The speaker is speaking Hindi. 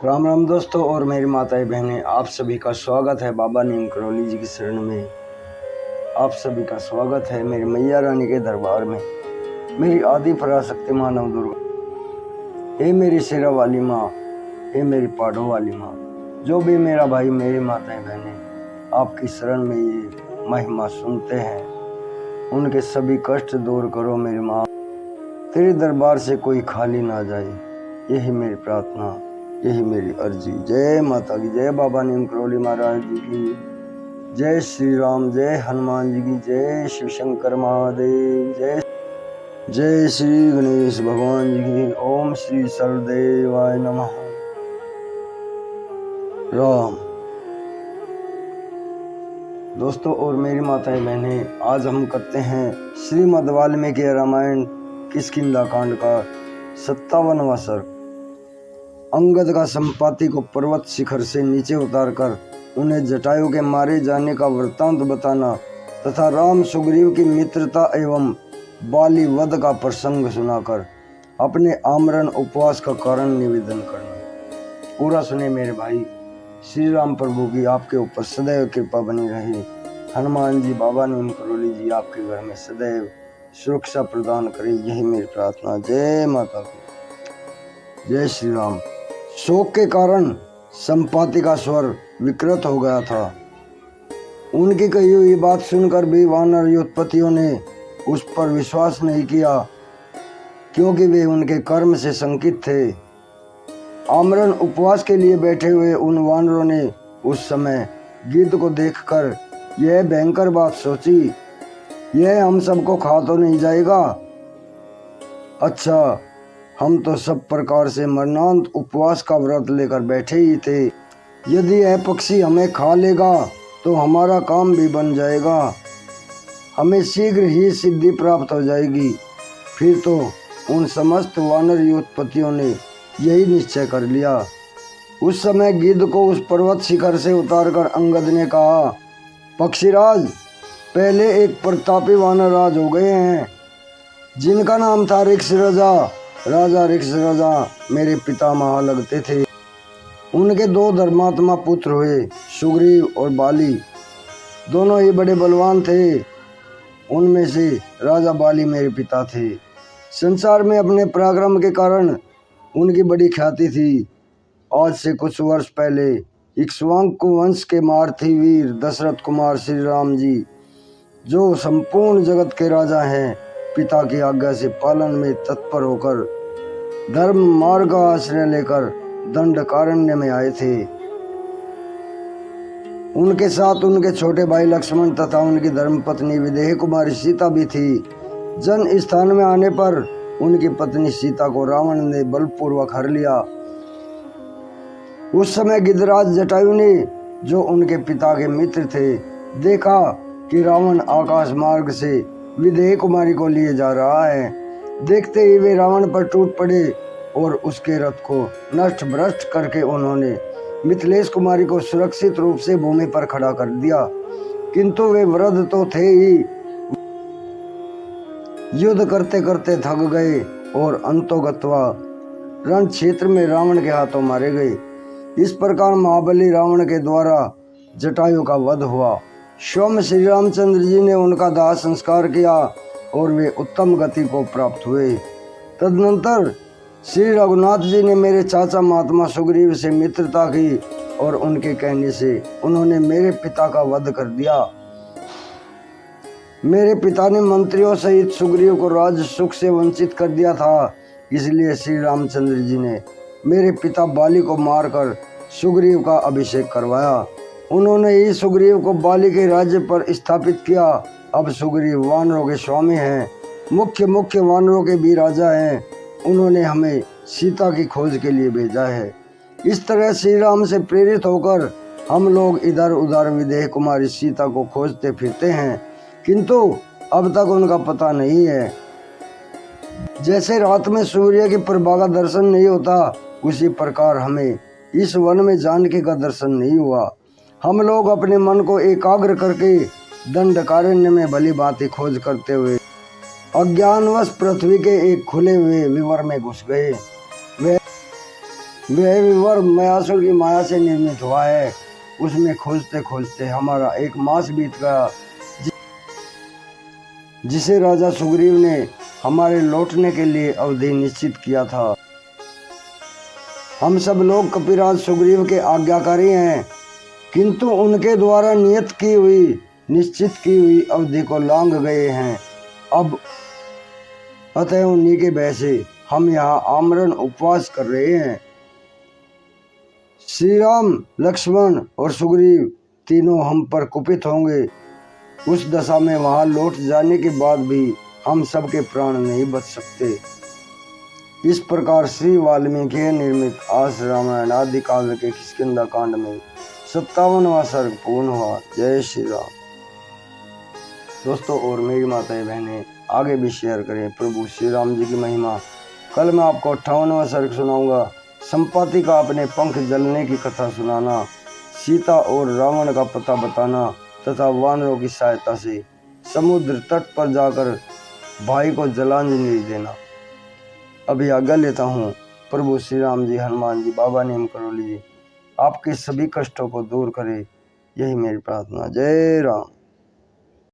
राम राम दोस्तों और मेरी माताएं बहनें, आप सभी का स्वागत है बाबा नीम करौली जी की शरण में। आप सभी का स्वागत है मेरी मैया रानी के दरबार में। मेरी आदि पराशक्ति माँ नव दुर्गा, हे मेरी शेरा वाली माँ, हे मेरी पाड़ों वाली माँ, जो भी मेरा भाई मेरी माताएं बहनें आपकी शरण में ये महिमा सुनते हैं, उनके सभी कष्ट दूर करो मेरी माँ। तेरे दरबार से कोई खाली ना जाए, यही मेरी प्रार्थना, यही मेरी अर्जी। जय माता की, जय बाबा नीम करौली महाराज जी की, जय श्री राम, जय हनुमान जी की, जय शिव शंकर महादेव, जय श्री गणेश भगवान जी की। ओम श्री सर्वदेवाय नमः। राम। दोस्तों और मेरी माताएं बहनें, आज हम करते हैं श्रीमद् वाल्मीकि रामायण किष्किंधा कांड का 57वां सर्ग। अंगद का संपाति को पर्वत शिखर से नीचे उतारकर उन्हें जटायु के मारे जाने का वृत्तांत बताना तथा राम सुग्रीव की मित्रता एवं बाली वध का प्रसंग सुनाकर अपने आमरण उपवास का कारण निवेदन करना। पूरा सुने मेरे भाई। श्री राम प्रभु की आपके ऊपर सदैव कृपा बनी रहे। हनुमान जी, बाबा नीम करौली जी आपके घर में सदैव सुरक्षा प्रदान करे, यही मेरी प्रार्थना। जय माता की, जय श्री राम। शोक के कारण संपाति का स्वर विकृत हो गया था। उनकी कही हुई बात सुनकर भी वानर योत्पत्तियों ने उस पर विश्वास नहीं किया, क्योंकि वे उनके कर्म से शंकित थे। आमरण उपवास के लिए बैठे हुए उन वानरों ने उस समय गिद्ध को देखकर यह भयंकर बात सोची, यह हम सबको खा तो नहीं जाएगा? अच्छा, हम तो सब प्रकार से मरणांत उपवास का व्रत लेकर बैठे ही थे। यदि यह पक्षी हमें खा लेगा तो हमारा काम भी बन जाएगा, हमें शीघ्र ही सिद्धि प्राप्त हो जाएगी। फिर तो उन समस्त वानर योत्पत्तियों ने यही निश्चय कर लिया। उस समय गिद्ध को उस पर्वत शिखर से उतारकर अंगद ने कहा, पक्षीराज, पहले एक प्रतापी वानर राज हो गए हैं, जिनका नाम था ऋक्ष राजा। राजा ऋक्ष राजा मेरे पितामह लगते थे। उनके दो धर्मात्मा पुत्र हुए, सुग्रीव और बाली। दोनों ही बड़े बलवान थे। उनमें से राजा बाली मेरे पिता थे। संसार में अपने पराक्रम के कारण उनकी बड़ी ख्याति थी। आज से कुछ वर्ष पहले इक्ष्वाकु वंश के मारथी वीर दशरथ कुमार श्री राम जी, जो संपूर्ण जगत के राजा हैं, पिता की आज्ञा से पालन में तत्पर होकर धर्म मार्ग का आश्रय लेकर दंडकारण्य में आए थे। उनके साथ उनके छोटे भाई लक्ष्मण तथा उनकी धर्मपत्नी विदेह कुमारी सीता भी थी। जन स्थान में आने पर उनकी पत्नी सीता को रावण ने बलपूर्वक हर लिया। उस समय गिद्धराज जटायु ने, जो उनके पिता के मित्र थे, देखा कि रावण आकाश मार्ग से विदेह कुमारी को लिए जा रहा है। देखते ही वे रावण पर टूट पड़े और उसके रथ को नष्ट भ्रष्ट करके उन्होंने मिथिलेश कुमारी को सुरक्षित रूप से भूमि पर खड़ा कर दिया। किंतु वे वृद्ध तो थे ही, युद्ध करते करते थक गए और अंतोगत्वा रण क्षेत्र में रावण के हाथों मारे गए। इस प्रकार महाबली रावण के द्वारा जटायु का वध हुआ। स्वयं श्री रामचंद्र जी ने उनका दाह संस्कार किया और वे उत्तम गति को प्राप्त हुए। तदनंतर श्री रघुनाथ जी ने मेरे चाचा महात्मा सुग्रीव से मित्रता की और उनके कहने से उन्होंने मेरे पिता का वध कर दिया। मेरे पिता ने मंत्रियों सहित सुग्रीव को राज सुख से वंचित कर दिया था, इसलिए श्री रामचंद्र जी ने मेरे पिता बाली को मारकर सुग्रीव का अभिषेक करवाया। उन्होंने ही सुग्रीव को बाली के राज्य पर स्थापित किया। अब सुग्रीव वानरों के स्वामी हैं, मुख्य वानरों के भी राजा हैं। उन्होंने हमें सीता की खोज के लिए भेजा है। इस तरह श्री राम से प्रेरित होकर हम लोग इधर उधर विदेह कुमारी सीता को खोजते फिरते हैं, किंतु अब तक उनका पता नहीं है। जैसे रात में सूर्य की प्रभा का दर्शन नहीं होता, उसी प्रकार हमें इस वन में जानकी का दर्शन नहीं हुआ। हम लोग अपने मन को एकाग्र करके दंडकारण्य में भली भांति खोज करते हुए अज्ञानवश पृथ्वी के एक खुले हुए विवर में घुस गए। वह विवर मयासुर की माया से निर्मित हुआ है। उसमें खोजते खोजते हमारा एक मास बीत गया, जिसे राजा सुग्रीव ने हमारे लौटने के लिए अवधि निश्चित किया था। हम सब लोग कपिराज सुग्रीव के आज्ञाकारी हैं, किंतु उनके द्वारा निश्चित की हुई अवधि को लांघ गए हैं। अब अतः उन्हीं के भय से हम यहाँ आमरण उपवास कर रहे हैं। श्री राम, लक्ष्मण और सुग्रीव तीनों हम पर कुपित होंगे। उस दशा में वहां लौट जाने के बाद भी हम सबके प्राण नहीं बच सकते। इस प्रकार श्री वाल्मीकि निर्मित आस रामायण आदि काव्य के किष्किंधा कांड में 57वां सर्ग पूर्ण हुआ। जय श्री राम। दोस्तों और मेरी माताएं बहनें आगे भी शेयर करें प्रभु श्री राम जी की महिमा। कल मैं आपको 58वां सर्ग सुनाऊंगा। संपाति का अपने पंख जलने की कथा सुनाना, सीता और रावण का पता बताना तथा वानरों की सहायता से समुद्र तट पर जाकर भाई को जलांजलि देना। अभी आज्ञा लेता हूँ। प्रभु श्री राम जी, हनुमान जी, बाबा नीम करोली जी आपके सभी कष्टों को दूर करे, यही मेरी प्रार्थना। जय राम।